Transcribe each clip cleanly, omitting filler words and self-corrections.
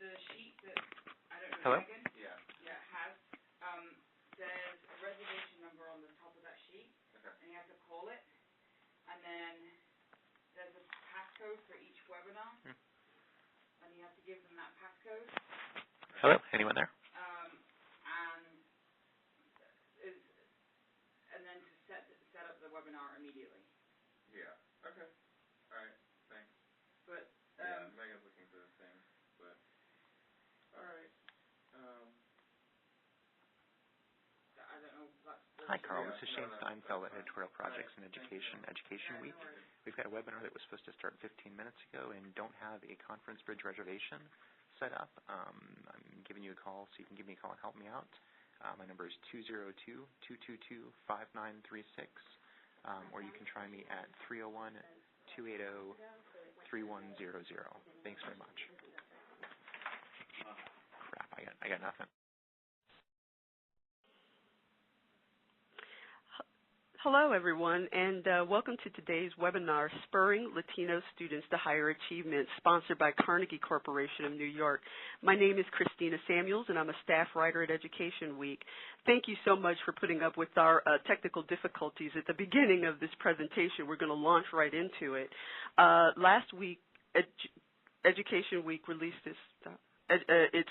the sheet that, I don't know, Hello? Megan? Yeah, it has. There's a reservation number on the top of that sheet, and you have to call it. And then there's a passcode for each webinar, and you have to give them that passcode. Hello? Anyone there? And then to set up the webinar immediately. Yeah. Okay. All right. Thanks. But yeah, Megan's looking for the thing. But all right. I don't know. Hi, Carl. This is Shane Steinfeld at Editorial Projects in Education Week. We've got a webinar that was supposed to start 15 minutes ago and don't have a conference bridge reservation set up. I'm giving you a call, so you can give me a call and help me out. My number is 202-222-5936, or you can try me at 301-280-3100. Thanks very much. Crap, I got nothing. Hello, everyone, and welcome to today's webinar, Spurring Latino Students to Higher Achievement, sponsored by Carnegie Corporation of New York. My name is Christina Samuels, and I'm a staff writer at Education Week. Thank you so much for putting up with our technical difficulties at the beginning of this presentation. We're going to launch right into it. Last week, Education Week released its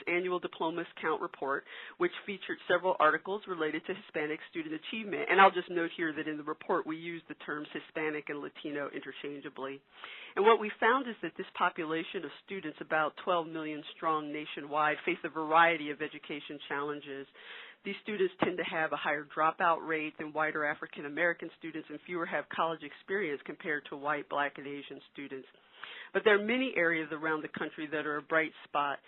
annual Diplomas Count report, which featured several articles related to Hispanic student achievement. And I'll just note here that in the report we use the terms Hispanic and Latino interchangeably. And what we found is that this population of students, about 12 million strong nationwide, face a variety of education challenges. These students tend to have a higher dropout rate than white or African American students, and fewer have college experience compared to white, black, and Asian students. But there are many areas around the country that are a bright spot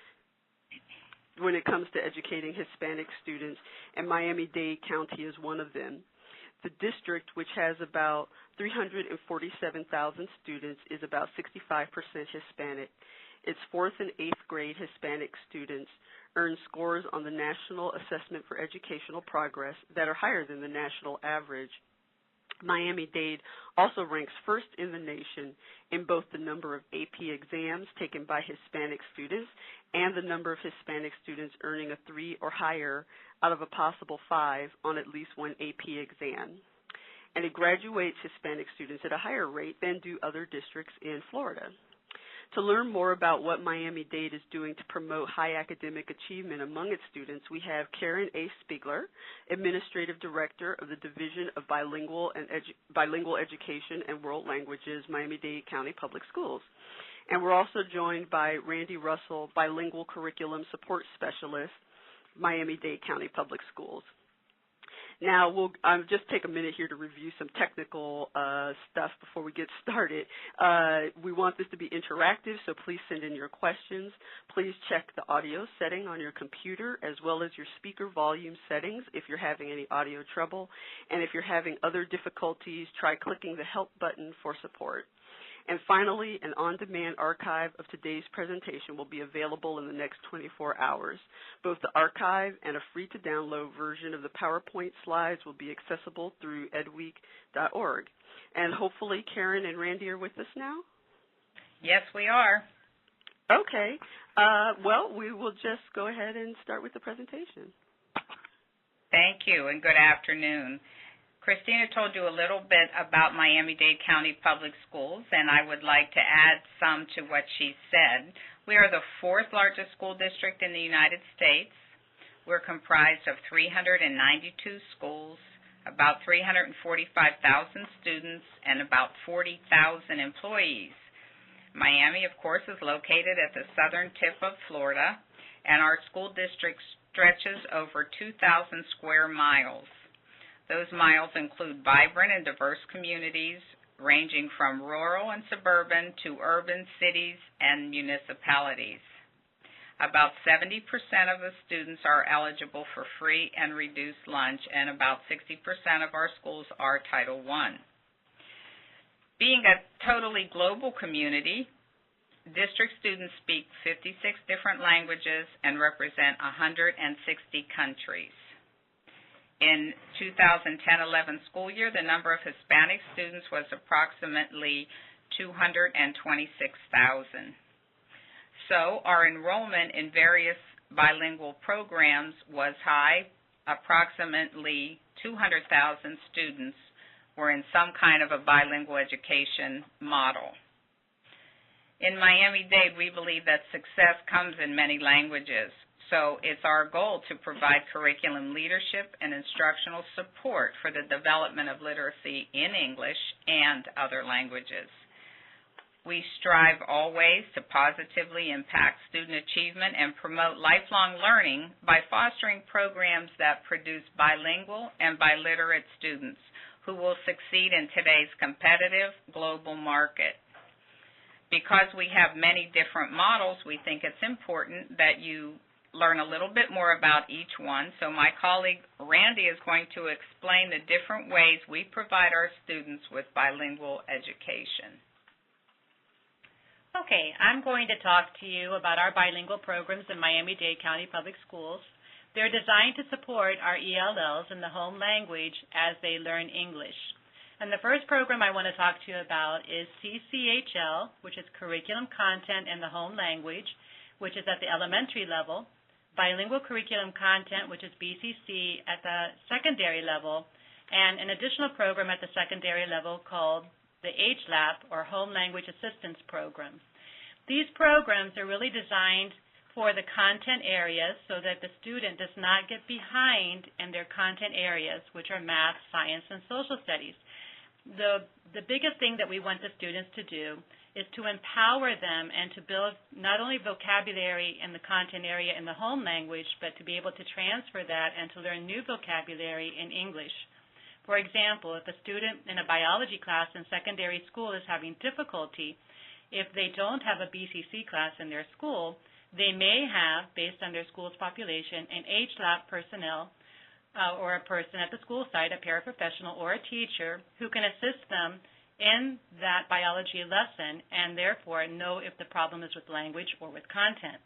when it comes to educating Hispanic students, and Miami-Dade County is one of them. The district, which has about 347,000 students, is about 65% Hispanic. Its 4th and 8th grade Hispanic students earn scores on the National Assessment for Educational Progress that are higher than the national average. Miami-Dade also ranks first in the nation in both the number of AP exams taken by Hispanic students and the number of Hispanic students earning a 3 or higher out of a possible 5 on at least one AP exam. And it graduates Hispanic students at a higher rate than do other districts in Florida. To learn more about what Miami-Dade is doing to promote high academic achievement among its students, we have Karen A. Spiegler, Administrative Director of the Division of Bilingual Education and World Languages, Miami-Dade County Public Schools. And we're also joined by Randy Russell, Bilingual Curriculum Support Specialist, Miami-Dade County Public Schools. Now, we'll just take a minute here to review some technical stuff before we get started. We want this to be interactive, so please send in your questions. Please check the audio setting on your computer as well as your speaker volume settings if you're having any audio trouble. And if you're having other difficulties, try clicking the help button for support. And finally, an on-demand archive of today's presentation will be available in the next 24 hours. Both the archive and a free-to-download version of the PowerPoint slides will be accessible through edweek.org. And hopefully Karen and Randy are with us now? Yes, we are. Okay. Well, we will just go ahead and start with the presentation. Thank you, and good afternoon. Christina told you a little bit about Miami-Dade County Public Schools, and I would like to add some to what she said. We are the 4th largest school district in the United States. We're comprised of 392 schools, about 345,000 students, and about 40,000 employees. Miami, of course, is located at the southern tip of Florida, and our school district stretches over 2,000 square miles. Those miles include vibrant and diverse communities ranging from rural and suburban to urban cities and municipalities. About 70% of the students are eligible for free and reduced lunch, and about 60% of our schools are Title I. Being a totally global community, district students speak 56 different languages and represent 160 countries. In 2010-11 school year, the number of Hispanic students was approximately 226,000. So our enrollment in various bilingual programs was high. Approximately 200,000 students were in some kind of a bilingual education model. In Miami-Dade, we believe that success comes in many languages. So it's our goal to provide curriculum leadership and instructional support for the development of literacy in English and other languages. We strive always to positively impact student achievement and promote lifelong learning by fostering programs that produce bilingual and biliterate students who will succeed in today's competitive global market. Because we have many different models, we think it's important that you learn a little bit more about each one. So my colleague Randy is going to explain the different ways we provide our students with bilingual education. Okay, I'm going to talk to you about our bilingual programs in Miami-Dade County Public Schools. They're designed to support our ELLs in the home language as they learn English. And the first program I want to talk to you about is CCHL, which is Curriculum Content in the Home Language, which is at the elementary level, Bilingual Curriculum Content, which is BCC, at the secondary level, and an additional program at the secondary level called the HLAP, or Home Language Assistance Program. These programs are really designed for the content areas so that the student does not get behind in their content areas, which are math, science, and social studies. The biggest thing that we want the students to do is to empower them and to build not only vocabulary in the content area in the home language, but to be able to transfer that and to learn new vocabulary in English. For example, if a student in a biology class in secondary school is having difficulty, if they don't have a BCC class in their school, they may have, based on their school's population, an HLAP personnel or a person at the school site, a paraprofessional or a teacher, who can assist them in that biology lesson and therefore know if the problem is with language or with content.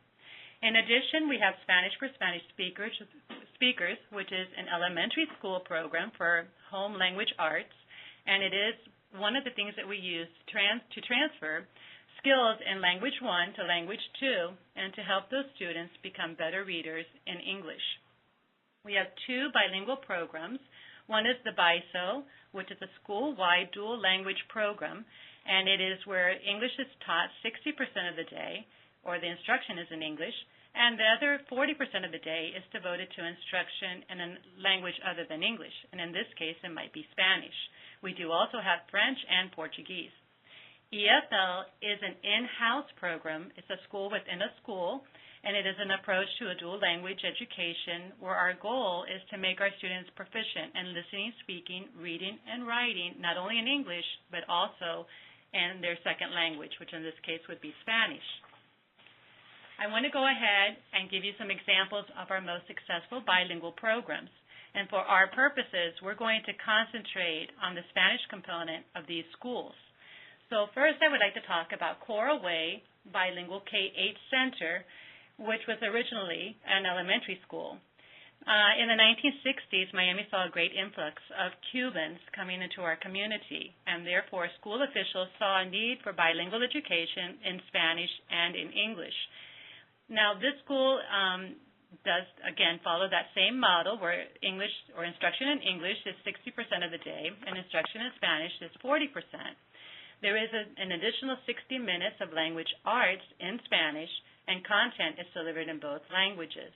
In addition, we have Spanish for Spanish speakers, which is an elementary school program for home language arts, and it is one of the things that we use to transfer skills in language 1 to language 2 and to help those students become better readers in English. We have 2 bilingual programs. One is the BISO, which is a school-wide dual language program, and it is where English is taught 60% of the day, or the instruction is in English, and the other 40% of the day is devoted to instruction in a language other than English, and in this case it might be Spanish. We do also have French and Portuguese. EFL is an in-house program. It's a school within a school, and it is an approach to a dual language education where our goal is to make our students proficient in listening, speaking, reading, and writing, not only in English, but also in their second language, which in this case would be Spanish. I want to go ahead and give you some examples of our most successful bilingual programs. And for our purposes, we're going to concentrate on the Spanish component of these schools. So first I would like to talk about Coral Way Bilingual K-8 Center, which was originally an elementary school. In the 1960s, Miami saw a great influx of Cubans coming into our community, and therefore school officials saw a need for bilingual education in Spanish and in English. Now, this school does, again, follow that same model where English or instruction in English is 60% of the day and instruction in Spanish is 40%. There is an additional 60 minutes of language arts in Spanish, and content is delivered in both languages.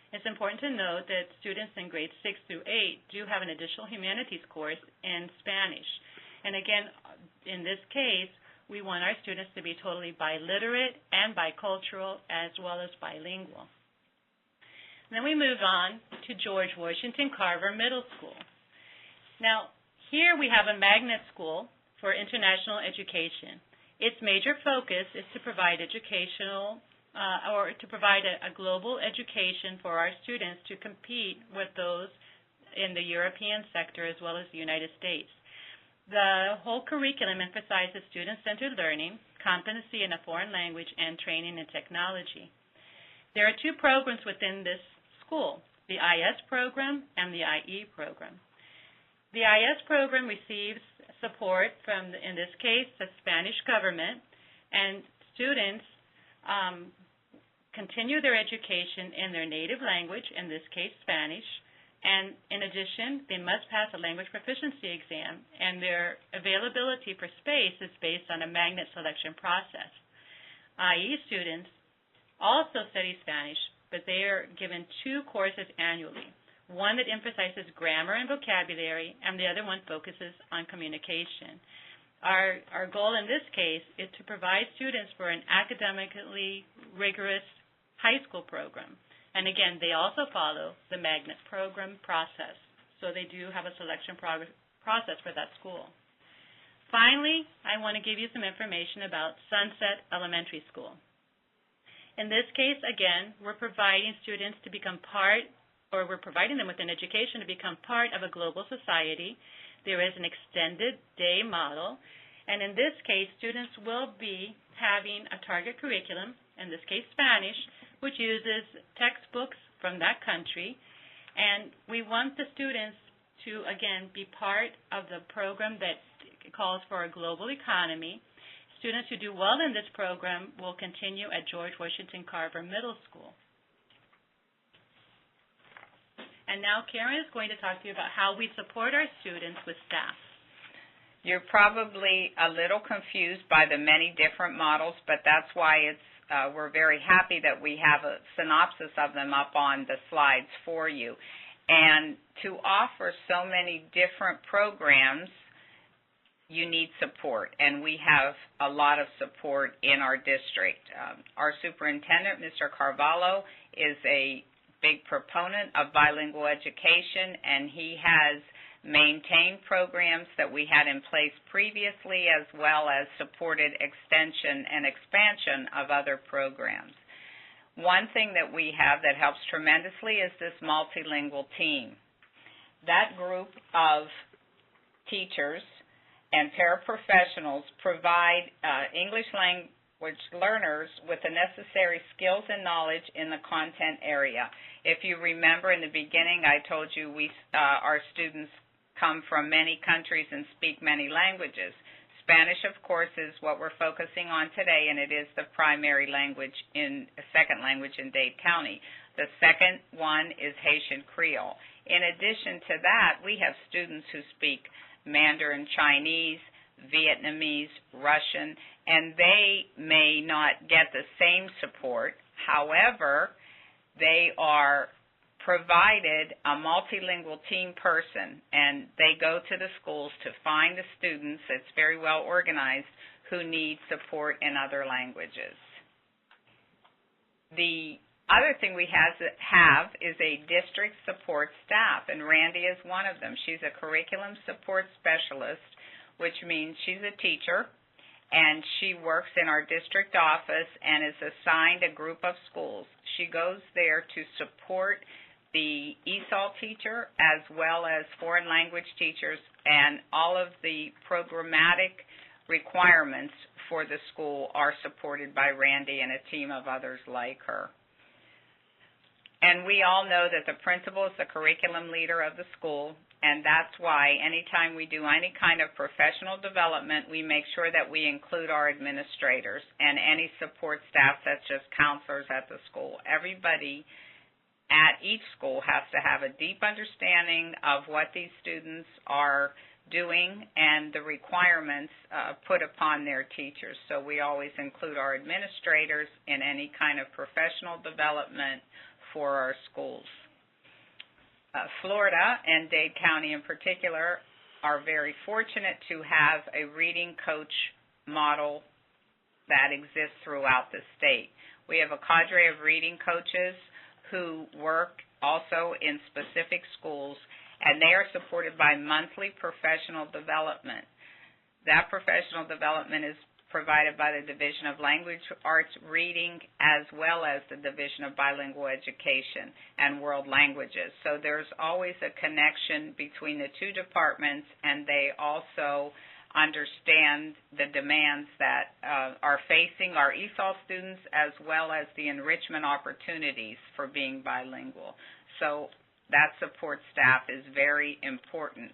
It's important to note that students in grades 6 through 8 do have an additional humanities course in Spanish. And again, in this case, we want our students to be totally biliterate and bicultural as well as bilingual. And then we move on to George Washington Carver Middle School. Now, here we have a magnet school for international education. Its major focus is to provide educational to provide a global education for our students to compete with those in the European sector as well as the United States. The whole curriculum emphasizes student-centered learning, competency in a foreign language, and training in technology. There are 2 programs within this school, the IS program and the IE program. The IS program receives support from, in this case, the Spanish government, and students continue their education in their native language, in this case Spanish, and in addition, they must pass a language proficiency exam, and their availability for space is based on a magnet selection process. IE students also study Spanish, but they are given 2 courses annually, one that emphasizes grammar and vocabulary, and the other one focuses on communication. Our goal in this case is to provide students for an academically rigorous high school program. And again, they also follow the magnet program process. So they do have a selection process for that school. Finally, I want to give you some information about Sunset Elementary School. In this case, again, we're providing students to become part, or we're providing them with an education to become part of a global society. There is an extended day model. And in this case, students will be having a target curriculum, in this case Spanish, which uses textbooks from that country. And we want the students to, again, be part of the program that calls for a global economy. Students who do well in this program will continue at George Washington Carver Middle School. And now Karen is going to talk to you about how we support our students with staff. You're probably a little confused by the many different models, but that's why we're very happy that we have a synopsis of them up on the slides for you. And to offer so many different programs, you need support, and we have a lot of support in our district. Our superintendent, Mr. Carvalho, is a big proponent of bilingual education, and he has maintained programs that we had in place previously, as well as supported extension and expansion of other programs. One thing that we have that helps tremendously is this multilingual team. That group of teachers and paraprofessionals provide English language learners with the necessary skills and knowledge in the content area. If you remember in the beginning, I told you our students come from many countries and speak many languages. Spanish, of course, is what we're focusing on today, and it is the primary language second language in Dade County. The second one is Haitian Creole. In addition to that, we have students who speak Mandarin Chinese, Vietnamese, Russian, and they may not get the same support. However, they are provided a multilingual team person, and they go to the schools to find the students, it's very well organized, who need support in other languages. The other thing we have is a district support staff, and Randy is one of them. She's a curriculum support specialist, which means she's a teacher, and she works in our district office and is assigned a group of schools. She goes there to support the ESOL teacher as well as foreign language teachers, and all of the programmatic requirements for the school are supported by Randy and a team of others like her. And we all know that the principal is the curriculum leader of the school, and that's why anytime we do any kind of professional development, we make sure that we include our administrators and any support staff such as counselors at the school. Everybody at each school has to have a deep understanding of what these students are doing and the requirements put upon their teachers. So we always include our administrators in any kind of professional development for our schools. Florida and Dade County in particular are very fortunate to have a reading coach model that exists throughout the state. We have a cadre of reading coaches who work also in specific schools, and they are supported by monthly professional development. That professional development is provided by the Division of Language Arts Reading as well as the Division of Bilingual Education and World Languages. So there's always a connection between the two departments, and they also understand the demands that are facing our ESOL students as well as the enrichment opportunities for being bilingual. So that support staff is very important.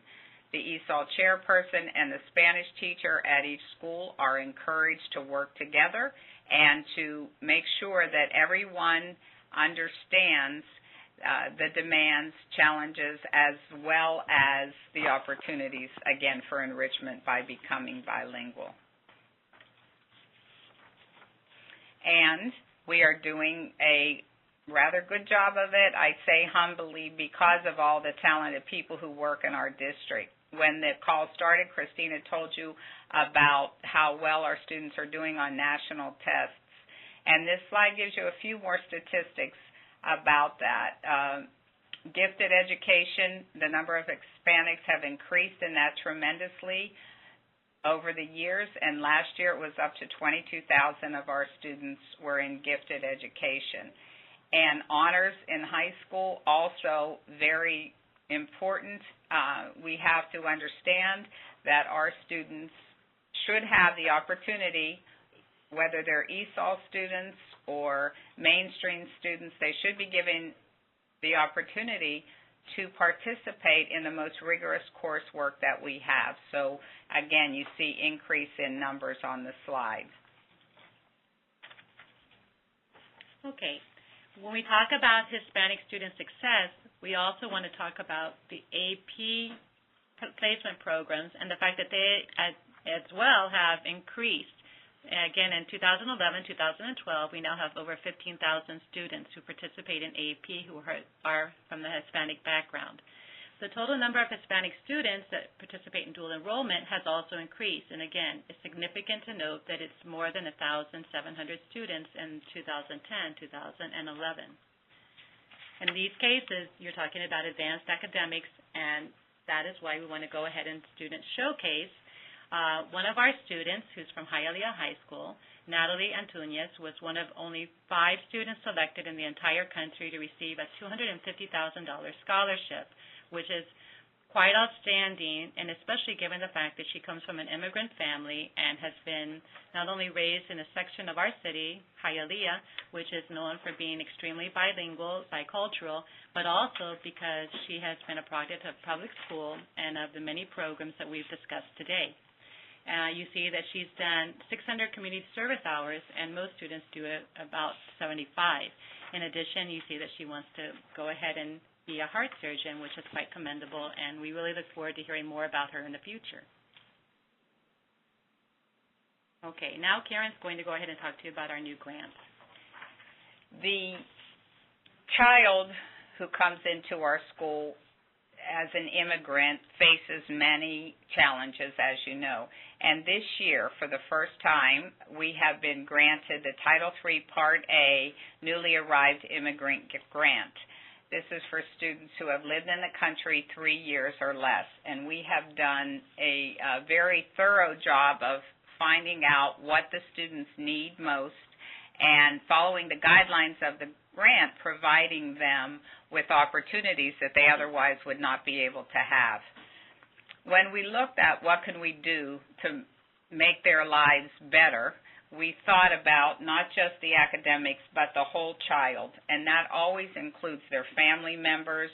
The ESOL chairperson and the Spanish teacher at each school are encouraged to work together, and to make sure that everyone understands the demands, challenges, as well as the opportunities, again, for enrichment by becoming bilingual. And we are doing a rather good job of it, I say humbly, because of all the talented people who work in our district. When the call started, Christina told you about how well our students are doing on national tests. And this slide gives you a few more statistics about that. Gifted education, the number of Hispanics have increased in that tremendously over the years, and last year it was up to 22,000 of our students were in gifted education. And honors in high school, also very important. We have to understand that our students should have the opportunity, whether they're ESOL students or mainstream students, they should be given the opportunity to participate in the most rigorous coursework that we have. So, again, you see increase in numbers on the slide. Okay. When we talk about Hispanic student success, we also want to talk about the AP placement programs and the fact that they as well have increased. Again, in 2011, 2012, we now have over 15,000 students who participate in AP who are from the Hispanic background. The total number of Hispanic students that participate in dual enrollment has also increased. And again, it's significant to note that it's more than 1,700 students in 2010, 2011. In these cases, you're talking about advanced academics, and that is why we want to go ahead and student showcase. One of our students, who's from Hialeah High School, Natalie Antunes, was one of only 5 students selected in the entire country to receive a $250,000 scholarship, which is quite outstanding, and especially given the fact that she comes from an immigrant family and has been not only raised in a section of our city, Hialeah, which is known for being extremely bilingual, bicultural, but also because she has been a product of public school and of the many programs that we've discussed today. You see that she's done 600 community service hours, and most students do about 75. In addition, you see that she wants to go ahead and be a heart surgeon, which is quite commendable, and we really look forward to hearing more about her in the future. Okay, now Karen's going to go ahead and talk to you about our new grants. The child who comes into our school as an immigrant faces many challenges, as you know. And this year, for the first time, we have been granted the Title III Part A Newly Arrived Immigrant Grant. This is for students who have lived in the country 3 years or less. And we have done a very thorough job of finding out what the students need most and following the guidelines of the grant, providing them with opportunities that they otherwise would not be able to have. When we looked at what can we do to make their lives better, we thought about not just the academics, but the whole child, and that always includes their family members,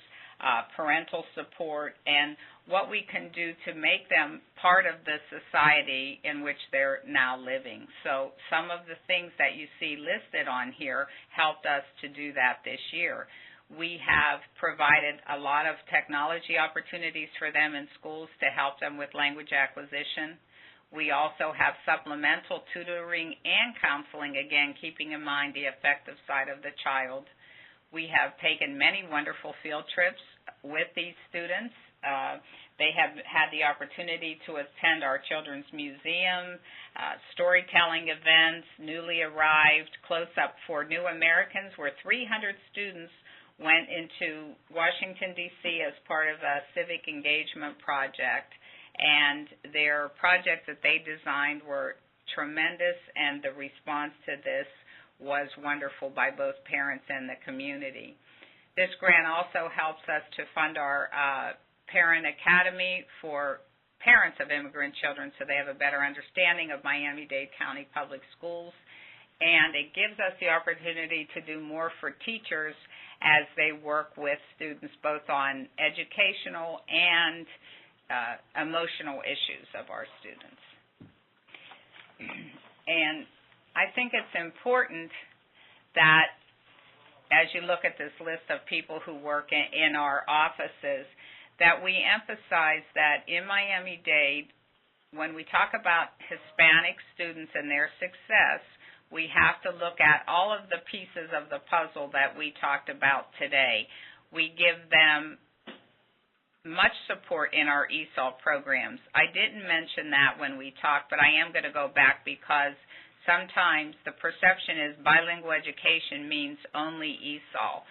parental support, and what we can do to make them part of the society in which they're now living. So some of the things that you see listed on here helped us to do that this year. We have provided a lot of technology opportunities for them in schools to help them with language acquisition. We also have supplemental tutoring and counseling, again, keeping in mind the affective side of the child. We have taken many wonderful field trips with these students. They have had the opportunity to attend our Children's Museum, storytelling events, newly arrived, close-up for new Americans, where 300 students went into Washington, D.C. as part of a civic engagement project. And their projects that they designed were tremendous, and the response to this was wonderful by both parents and the community. This grant also helps us to fund our Parent Academy for parents of immigrant children so they have a better understanding of Miami-Dade County Public Schools. And it gives us the opportunity to do more for teachers as they work with students both on educational and emotional issues of our students. And I think it's important that as you look at this list of people who work in our offices, that we emphasize that in Miami-Dade, when we talk about Hispanic students and their success, we have to look at all of the pieces of the puzzle that we talked about today. We give them much support in our ESOL programs. I didn't mention that when we talked, but I am going to go back because sometimes the perception is bilingual education means only ESOL.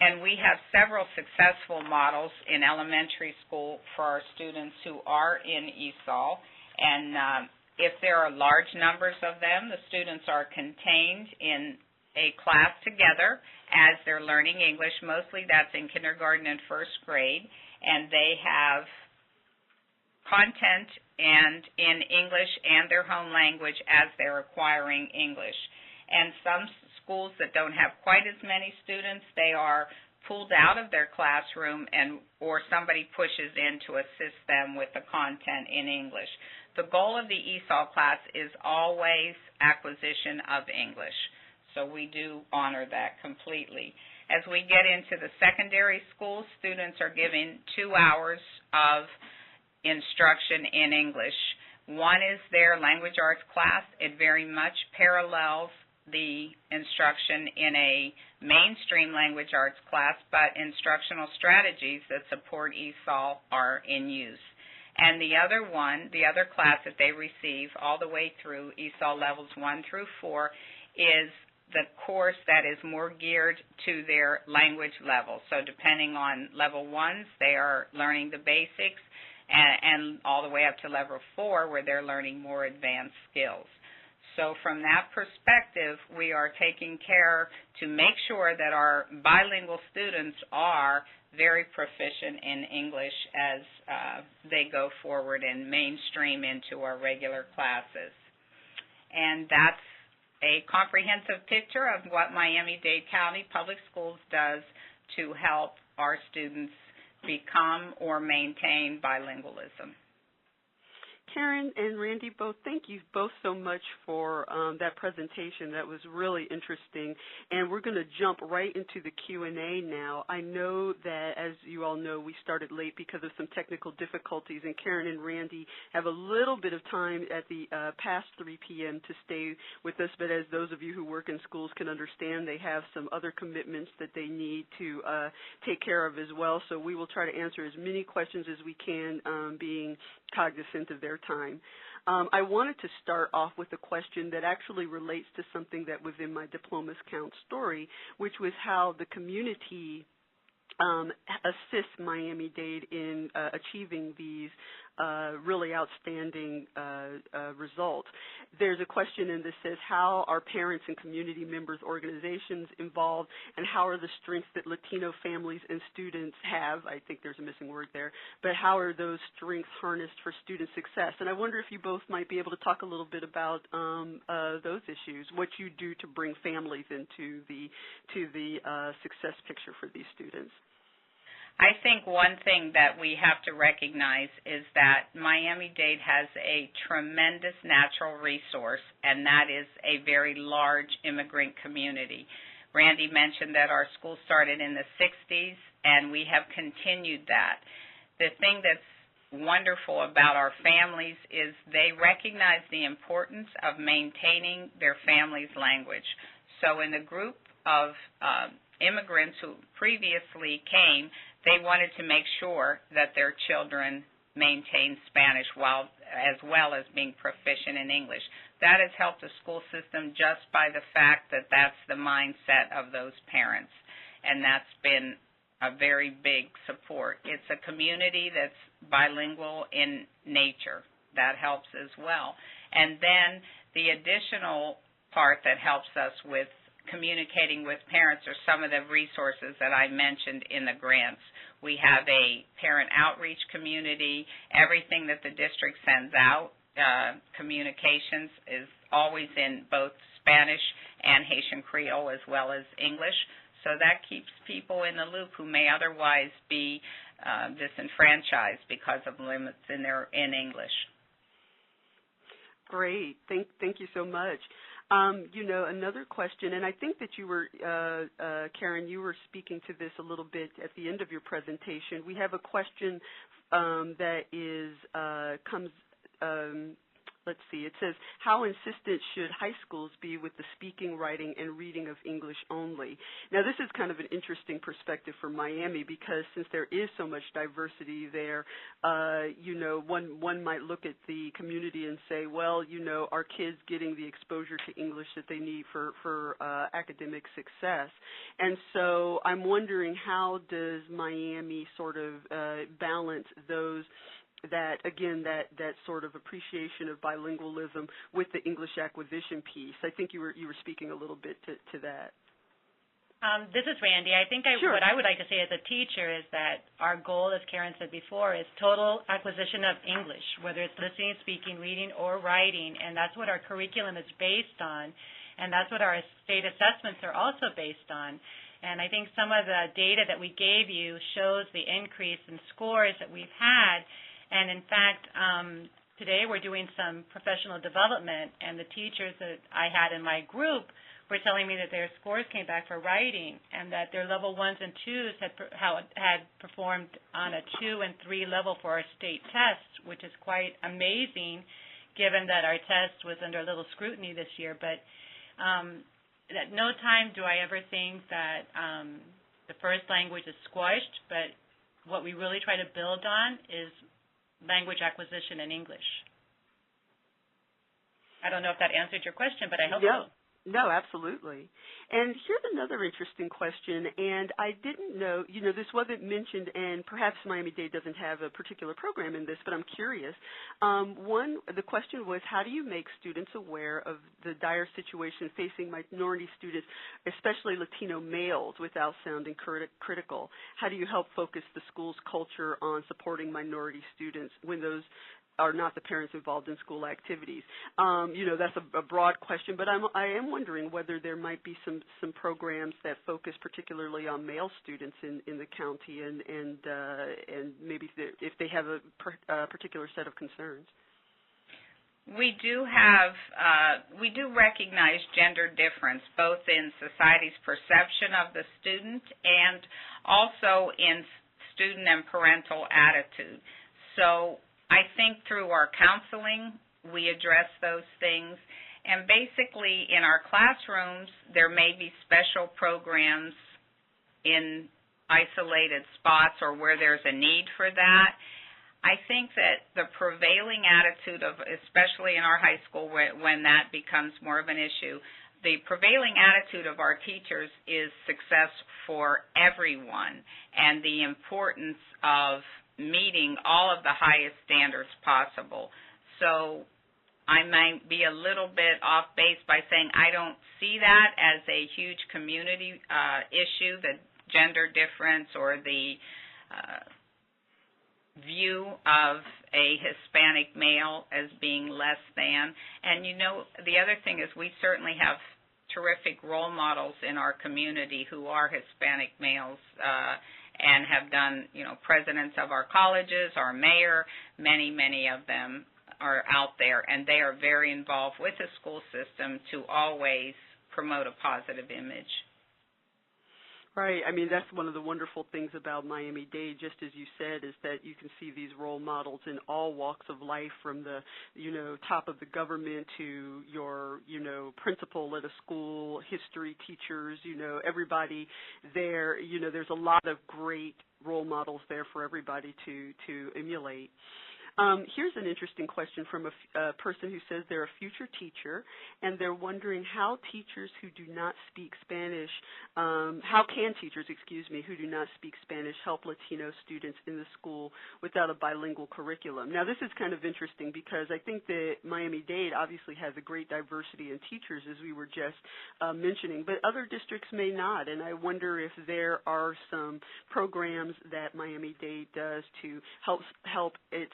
And we have several successful models in elementary school for our students who are in ESOL. And if there are large numbers of them, the students are contained in a class together as they're learning English. Mostly that's in kindergarten and first grade. And they have content and in English and their home language as they're acquiring English. And some schools that don't have quite as many students, they are pulled out of their classroom or somebody pushes in to assist them with the content in English. The goal of the ESOL class is always acquisition of English. So we do honor that completely. As we get into the secondary school, students are given 2 hours of instruction in English. One is their language arts class. It very much parallels the instruction in a mainstream language arts class, but instructional strategies that support ESOL are in use. And the other class that they receive all the way through ESOL levels 1 through 4 is the course that is more geared to their language level. So depending on level 1s, they are learning the basics, and all the way up to level 4 where they're learning more advanced skills. So from that perspective, we are taking care to make sure that our bilingual students are very proficient in English as they go forward and mainstream into our regular classes. And that's a comprehensive picture of what Miami-Dade County Public Schools does to help our students become or maintain bilingualism. Karen and Randy, thank you both so much for that presentation. That was really interesting. And we're going to jump right into the Q&A now. I know that, as you all know, we started late because of some technical difficulties, and Karen and Randy have a little bit of time at the past 3 p.m. to stay with us. But as those of you who work in schools can understand, they have some other commitments that they need to take care of as well. So we will try to answer as many questions as we can, being cognizant of their time. I wanted to start off with a question that actually relates to something that was in my Diplomas Count story, which was how the community assists Miami-Dade in achieving these really outstanding results. There's a question in this says, how are parents and community members, organizations involved, and how are the strengths that Latino families and students have? I think there's a missing word there, but how are those strengths harnessed for student success? And I wonder if you both might be able to talk a little bit about those issues, what you do to bring families into the success picture for these students. I think one thing that we have to recognize is that Miami-Dade has a tremendous natural resource, and that is a very large immigrant community. Randy mentioned that our school started in the 60s, and we have continued that. The thing that's wonderful about our families is they recognize the importance of maintaining their family's language. So in the group of immigrants who previously came, they wanted to make sure that their children maintained Spanish as well as being proficient in English. That has helped the school system just by the fact that that's the mindset of those parents, and that's been a very big support. It's a community that's bilingual in nature. That helps as well. And then the additional part that helps us with communicating with parents are some of the resources that I mentioned in the grants. We have a parent outreach community. Everything that the district sends out, communications, is always in both Spanish and Haitian Creole as well as English. So that keeps people in the loop who may otherwise be disenfranchised because of limits in English. Great. Thank you so much. Another question, and I think that you were, Karen, you were speaking to this a little bit at the end of your presentation. We have a question that is comes. Let's see. It says, how insistent should high schools be with the speaking, writing, and reading of English only? Now, this is kind of an interesting perspective for Miami because since there is so much diversity there, one might look at the community and say, well, are kids getting the exposure to English that they need for academic success? And so I'm wondering, how does Miami sort of balance those that sort of appreciation of bilingualism with the English acquisition piece? I think you were speaking a little bit to that. This is Randy. I think Sure. What I would like to say as a teacher is that our goal, as Karen said before, is total acquisition of English, whether it's listening, speaking, reading, or writing, and that's what our curriculum is based on, and that's what our state assessments are also based on. And I think some of the data that we gave you shows the increase in scores that we've had. And in fact, today we're doing some professional development, and the teachers that I had in my group were telling me that their scores came back for writing, and that their level 1s and 2s had performed on a 2 and 3 level for our state tests, which is quite amazing, given that our test was under a little scrutiny this year. But at no time do I ever think that the first language is squashed, but what we really try to build on is language acquisition in English. I don't know if that answered your question, but I hope so. No, absolutely. And here's another interesting question, and I didn't know, this wasn't mentioned, and perhaps Miami-Dade doesn't have a particular program in this, but I'm curious. The question was, how do you make students aware of the dire situation facing minority students, especially Latino males, without sounding critical? How do you help focus the school's culture on supporting minority students when those are not the parents involved in school activities? That's a broad question, but I am wondering whether there might be some programs that focus particularly on male students in the county, and maybe if they have a particular set of concerns. We do recognize gender difference both in society's perception of the student and also in student and parental attitude. So I think through our counseling, we address those things. And basically, in our classrooms, there may be special programs in isolated spots or where there's a need for that. I think that the prevailing attitude of, especially in our high school when that becomes more of an issue, the prevailing attitude of our teachers is success for everyone and the importance of meeting all of the highest standards possible. So I might be a little bit off base by saying I don't see that as a huge community issue, the gender difference or the view of a Hispanic male as being less than. And the other thing is we certainly have terrific role models in our community who are Hispanic males and have done, presidents of our colleges, our mayor, many of them are out there, and they are very involved with the school system to always promote a positive image. Right. I mean, that's one of the wonderful things about Miami-Dade, just as you said, is that you can see these role models in all walks of life, from the, top of the government to your, principal at a school, history teachers, everybody there. There's a lot of great role models there for everybody to emulate. Here's an interesting question from a person who says they're a future teacher, and they're wondering how teachers who do not speak Spanish, how can teachers, who do not speak Spanish help Latino students in the school without a bilingual curriculum? Now, this is kind of interesting because I think that Miami-Dade obviously has a great diversity in teachers, as we were just mentioning, but other districts may not, and I wonder if there are some programs that Miami-Dade does to help its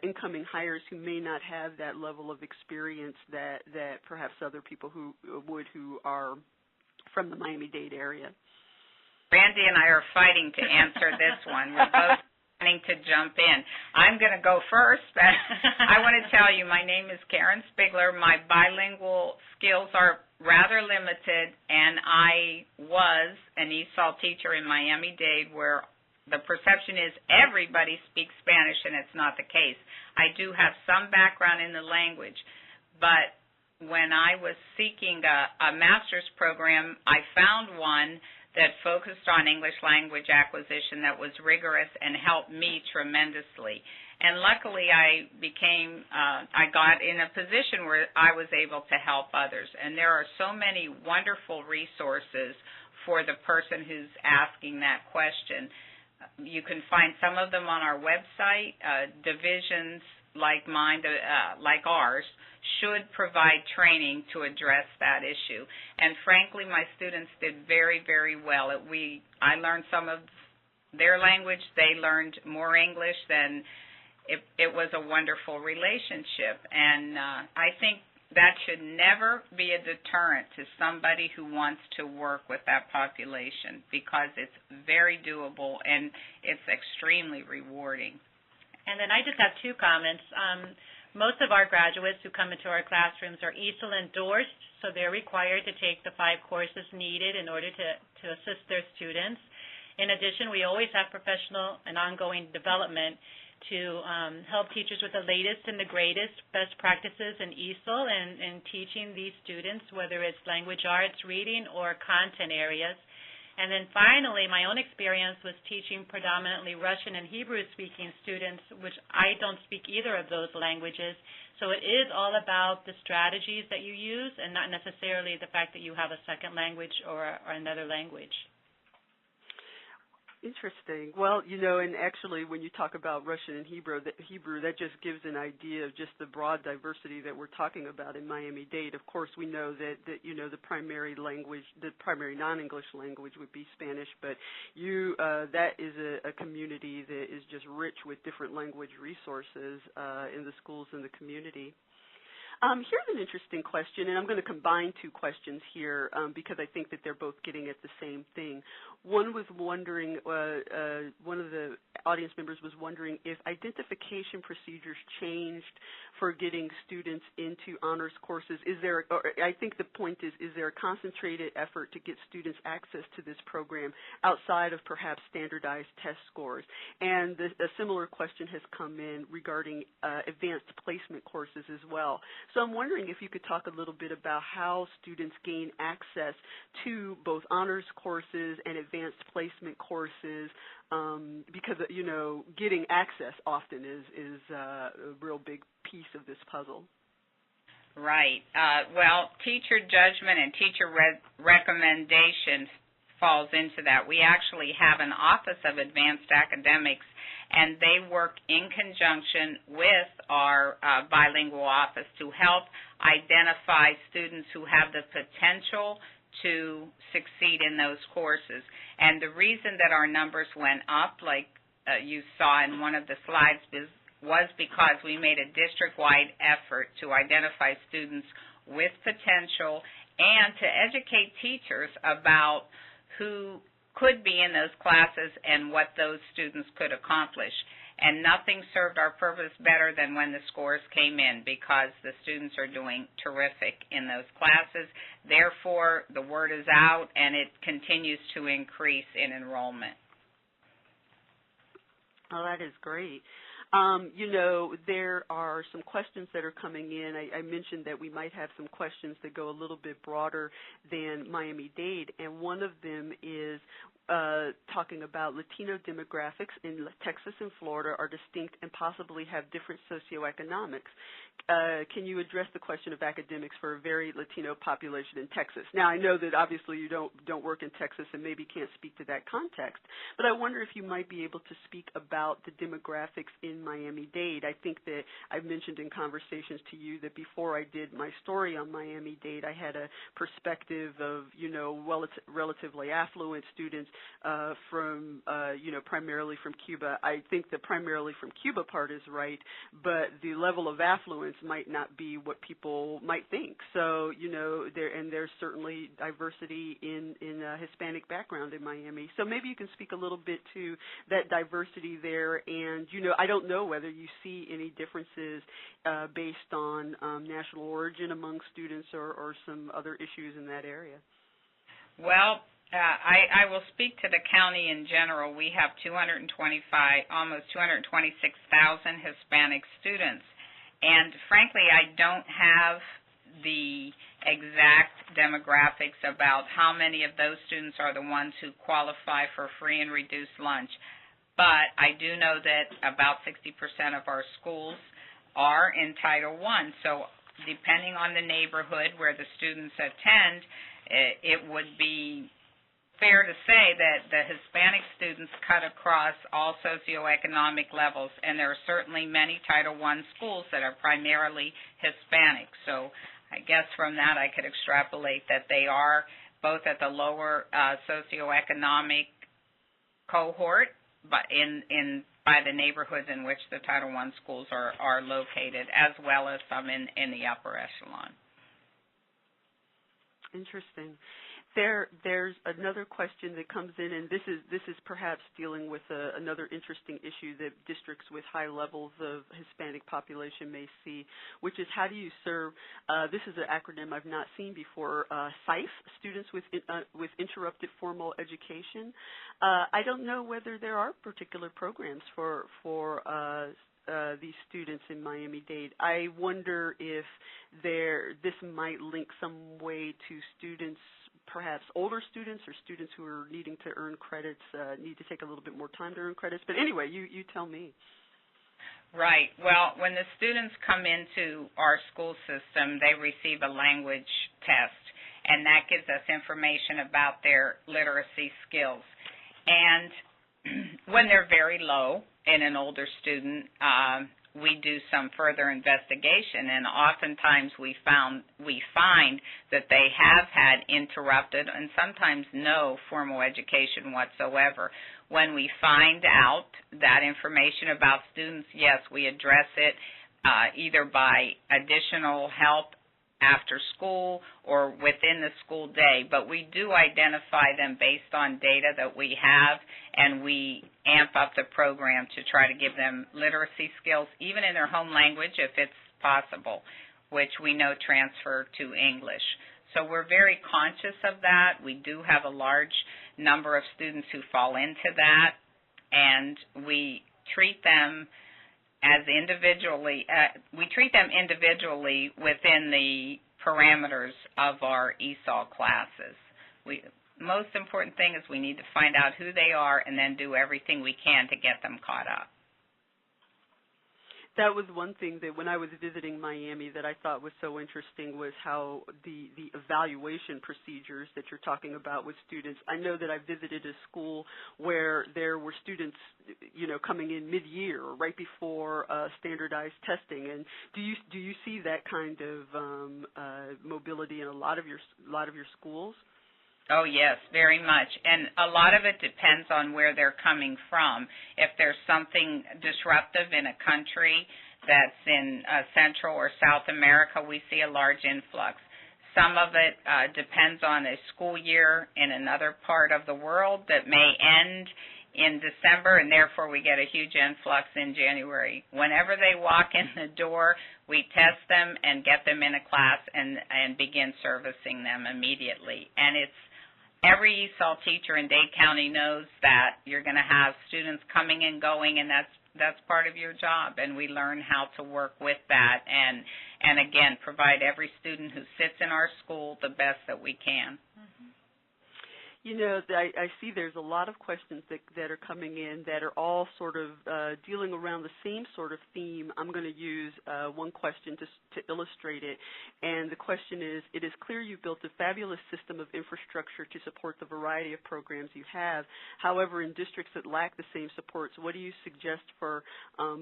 incoming hires who may not have that level of experience that perhaps other people who are from the Miami-Dade area. Randy and I are fighting to answer this one. We're both wanting to jump in. I'm going to go first. I want to tell you, my name is Karen Spigler. My bilingual skills are rather limited, and I was an ESOL teacher in Miami-Dade where the perception is everybody speaks Spanish, and it's not the case. I do have some background in the language, but when I was seeking a master's program, I found one that focused on English language acquisition that was rigorous and helped me tremendously. And luckily I got in a position where I was able to help others. And there are so many wonderful resources for the person who's asking that question. You can find some of them on our website. Divisions like mine, like ours, should provide training to address that issue. And frankly, my students did very, very well. I learned some of their language. They learned more English than it was a wonderful relationship. And I think that should never be a deterrent to somebody who wants to work with that population, because it's very doable and it's extremely rewarding. And then I just have two comments. Most of our graduates who come into our classrooms are ESOL endorsed, so they're required to take the 5 courses needed in order to assist their students. In addition, we always have professional and ongoing development to help teachers with the latest and the greatest best practices in ESOL and teaching these students, whether it's language arts, reading, or content areas. And then finally, my own experience was teaching predominantly Russian and Hebrew-speaking students, which I don't speak either of those languages. So it is all about the strategies that you use and not necessarily the fact that you have a second language or another language. Interesting. Well, and actually when you talk about Russian and Hebrew, that just gives an idea of just the broad diversity that we're talking about in Miami-Dade. Of course, we know that the primary language, the primary non-English language would be Spanish, but that is a community that is just rich with different language resources in the schools in the community. Here's an interesting question, and I'm going to combine 2 questions here because I think that they're both getting at the same thing. One was wondering, one of the audience members was wondering if identification procedures changed for getting students into honors courses. I think the point is there a concentrated effort to get students access to this program outside of perhaps standardized test scores? And a similar question has come in regarding advanced placement courses as well. So I'm wondering if you could talk a little bit about how students gain access to both honors courses and advanced placement courses, because, getting access often is a real big piece of this puzzle. Right. Well, teacher judgment and teacher recommendation falls into that. We actually have an Office of Advanced Academics, and they work in conjunction with our bilingual office to help identify students who have the potential to succeed in those courses. And the reason that our numbers went up, like you saw in one of the slides, was because we made a district-wide effort to identify students with potential and to educate teachers about who could be in those classes and what those students could accomplish. And nothing served our purpose better than when the scores came in, because the students are doing terrific in those classes. Therefore, the word is out, and it continues to increase in enrollment. Oh, that is great. There are some questions that are coming in. I mentioned that we might have some questions that go a little bit broader than Miami-Dade, and one of them is talking about Latino demographics in Texas and Florida are distinct and possibly have different socioeconomics. Can you address the question of academics for a very Latino population in Texas? Now, I know that obviously you don't work in Texas and maybe can't speak to that context, but I wonder if you might be able to speak about the demographics in Miami-Dade. I think that I've mentioned in conversations to you that before I did my story on Miami-Dade, I had a perspective of, relatively affluent students from primarily from Cuba. I think the primarily from Cuba part is right, but the level of affluence might not be what people might think. So there's certainly diversity in Hispanic background in Miami. So maybe you can speak a little bit to that diversity there. And I don't know whether you see any differences based on national origin among students or some other issues in that area. Well, I will speak to the county in general. We have almost 226,000 Hispanic students. And frankly, I don't have the exact demographics about how many of those students are the ones who qualify for free and reduced lunch. But I do know that about 60% of our schools are in Title I. So depending on the neighborhood where the students attend, it would be fair to say that the Hispanic students cut across all socioeconomic levels, and there are certainly many Title I schools that are primarily Hispanic. So I guess from that I could extrapolate that they are both at the lower socioeconomic cohort, but by the neighborhoods in which the Title I schools are located, as well as some in the upper echelon. Interesting. There's another question that comes in, and this is perhaps dealing with another interesting issue that districts with high levels of Hispanic population may see, which is how do you serve, this is an acronym I've not seen before, SIFE, Students with Interrupted Formal Education. I don't know whether there are particular programs for these students in Miami-Dade. I wonder if this might link some way to students, perhaps older students or students who are needing to earn credits, need to take a little bit more time to earn credits. But anyway, you tell me. Right. Well, when the students come into our school system, they receive a language test, and that gives us information about their literacy skills. And when they're very low in an older student, we do some further investigation, and oftentimes we find that they have had interrupted and sometimes no formal education whatsoever. When we find out that information about students, yes, we address it either by additional help after school or within the school day, but we do identify them based on data that we have, and we amp up the program to try to give them literacy skills, even in their home language if it's possible, which we know transfer to English. So we're very conscious of that. We do have a large number of students who fall into that, and we treat them as individually, within the parameters of our ESOL classes. Most important thing is we need to find out who they are and then do everything we can to get them caught up. That was one thing that when I was visiting Miami that I thought was so interesting was how the evaluation procedures that you're talking about with students. I know that I visited a school where there were students, coming in mid-year or right before standardized testing. And do you see that kind of mobility in a lot of your schools? Oh, yes, very much. And a lot of it depends on where they're coming from. If there's something disruptive in a country that's in Central or South America, we see a large influx. Some of it depends on a school year in another part of the world that may end in December, and therefore we get a huge influx in January. Whenever they walk in the door, we test them and get them in a class and begin servicing them immediately. And every ESOL teacher in Dade County knows that you're going to have students coming and going, and that's part of your job, and we learn how to work with that and again, provide every student who sits in our school the best that we can. Mm-hmm. I see there's a lot of questions that are coming in that are all sort of dealing around the same sort of theme. I'm going to use one question to illustrate it, and the question is, it is clear you've built a fabulous system of infrastructure to support the variety of programs you have. However, in districts that lack the same supports, what do you suggest for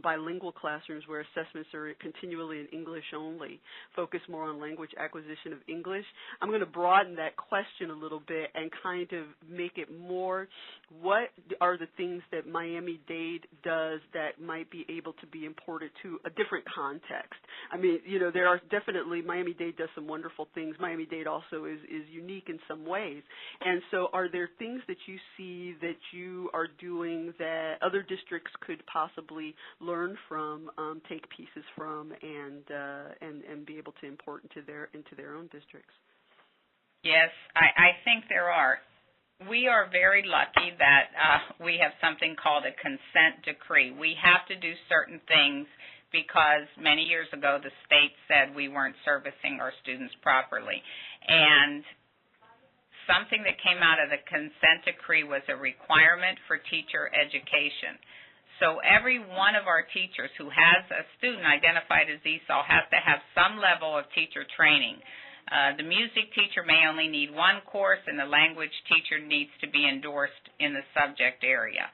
bilingual classrooms where assessments are continually in English only, focus more on language acquisition of English? I'm going to broaden that question a little bit and kind to make it more, what are the things that Miami-Dade does that might be able to be imported to a different context? I mean, there are definitely, Miami-Dade does some wonderful things. Miami-Dade also is unique in some ways. And so are there things that you see that you are doing that other districts could possibly learn from, take pieces from, and be able to import into their own districts? Yes, I think there are. We are very lucky that we have something called a consent decree. We have to do certain things because many years ago the state said we weren't servicing our students properly. And something that came out of the consent decree was a requirement for teacher education. So every one of our teachers who has a student identified as ESOL has to have some level of teacher training. The music teacher may only need one course, and the language teacher needs to be endorsed in the subject area.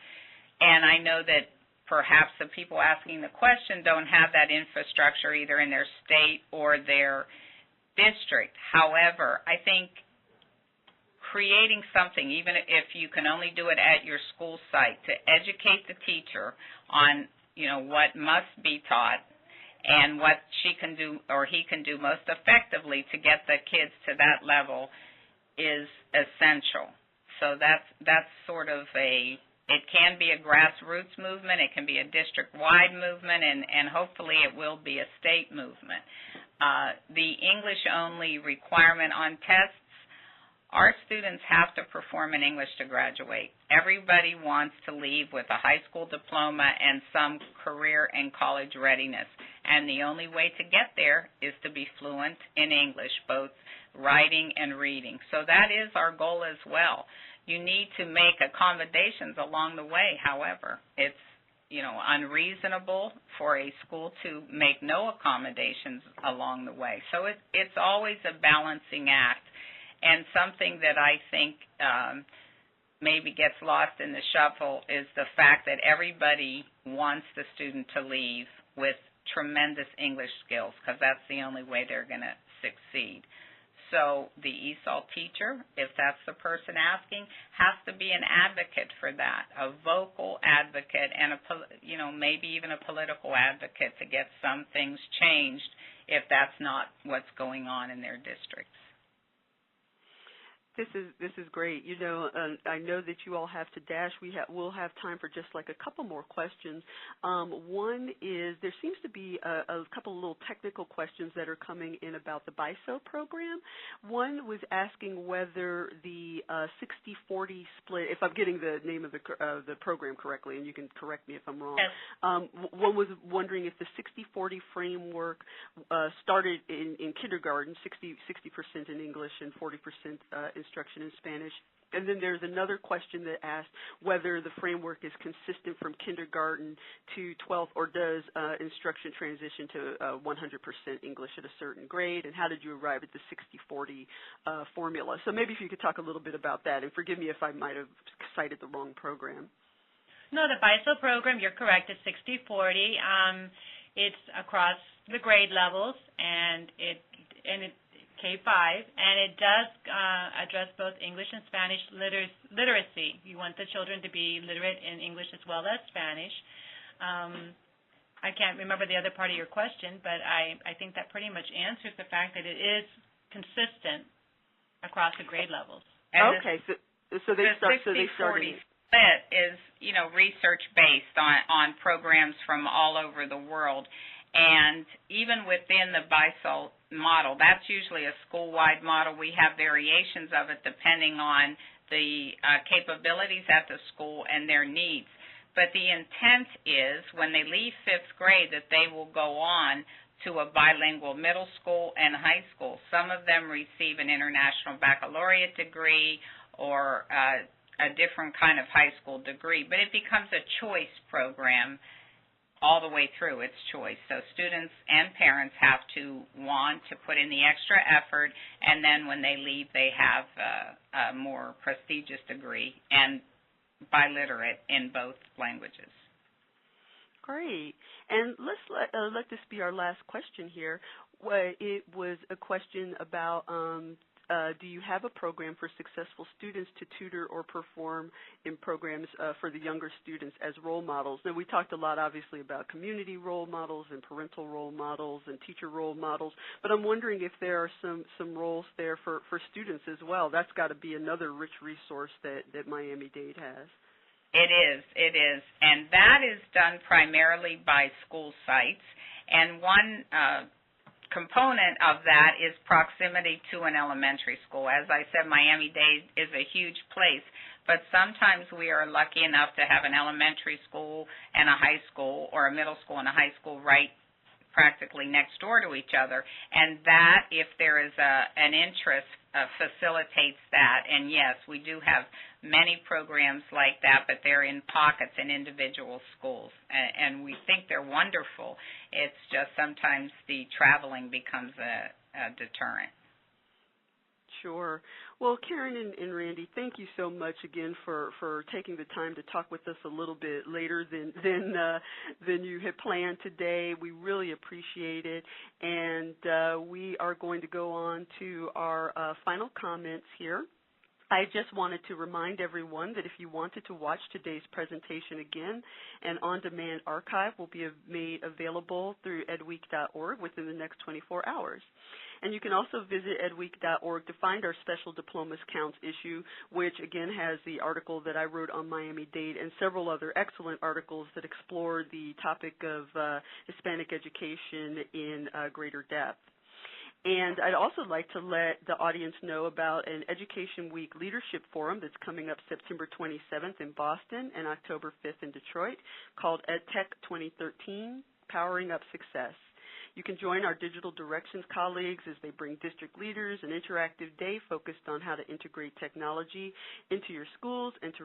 And I know that perhaps the people asking the question don't have that infrastructure either in their state or their district. However, I think creating something, even if you can only do it at your school site, to educate the teacher on, what must be taught and what she can do or he can do most effectively to get the kids to that level is essential. So that's sort of it can be a grassroots movement, it can be a district-wide movement, and hopefully it will be a state movement. The English-only requirement on tests, our students have to perform in English to graduate. Everybody wants to leave with a high school diploma and some career and college readiness. And the only way to get there is to be fluent in English, both writing and reading. So that is our goal as well. You need to make accommodations along the way. However, it's unreasonable for a school to make no accommodations along the way. So it's always a balancing act. And something that I think maybe gets lost in the shuffle is the fact that everybody wants the student to leave with tremendous English skills, because that's the only way they're going to succeed. So the ESOL teacher, if that's the person asking, has to be an advocate for that, a vocal advocate, and maybe even a political advocate to get some things changed if that's not what's going on in their districts. This is great. I know that you all have to dash. We'll have time for just like a couple more questions. One is there seems to be a couple little technical questions that are coming in about the BISO program. One was asking whether the 60-40 split, if I'm getting the name of the program correctly, and you can correct me if I'm wrong. Yes. One was wondering if the 60-40 framework started in kindergarten, 60% in English and 40% instruction in Spanish. And then there's another question that asked whether the framework is consistent from kindergarten to 12th, or does instruction transition to 100% English at a certain grade, and how did you arrive at the 60-40 formula? So maybe if you could talk a little bit about that, and forgive me if I might have cited the wrong program. No, the BISO program, you're correct, it's 60-40. It's across the grade levels, and it K-5, and it does address both English and Spanish literacy. You want the children to be literate in English as well as Spanish. I can't remember the other part of your question, but I think that pretty much answers the fact that it is consistent across the grade levels. And okay, so they started. Split is, research-based on programs from all over the world. And even within the BISO model, that's usually a school-wide model. We have variations of it depending on the capabilities at the school and their needs. But the intent is when they leave 5th grade that they will go on to a bilingual middle school and high school. Some of them receive an international baccalaureate degree or a different kind of high school degree. But it becomes a choice program all the way through. It's choice. So students and parents have to want to put in the extra effort, and then when they leave, they have a more prestigious degree and biliterate in both languages. Great. And let's let this be our last question here. It was a question about do you have a program for successful students to tutor or perform in programs for the younger students as role models? Now, we talked a lot, obviously, about community role models and parental role models and teacher role models, but I'm wondering if there are some roles there for students as well. That's got to be another rich resource that Miami-Dade has. It is, and that is done primarily by school sites, and one component of that is proximity to an elementary school. As I said, Miami-Dade is a huge place, but sometimes we are lucky enough to have an elementary school and a high school, or a middle school and a high school right practically next door to each other, and that, if there is an interest, facilitates that. And yes, we do have many programs like that, but they're in pockets in individual schools, and we think they're wonderful. It's just sometimes the traveling becomes a deterrent. Sure. Well, Karen and Randy, thank you so much again for taking the time to talk with us a little bit later than you had planned today. We really appreciate it, and we are going to go on to our final comments here. I just wanted to remind everyone that if you wanted to watch today's presentation again, an on-demand archive will be made available through edweek.org within the next 24 hours. And you can also visit edweek.org to find our special diplomas counts issue, which again has the article that I wrote on Miami-Dade and several other excellent articles that explore the topic of Hispanic education in greater depth. And I'd also like to let the audience know about an Education Week Leadership Forum that's coming up September 27th in Boston and October 5th in Detroit, called EdTech 2013, Powering Up Success. You can join our digital directions colleagues as they bring district leaders an interactive day focused on how to integrate technology into your schools and to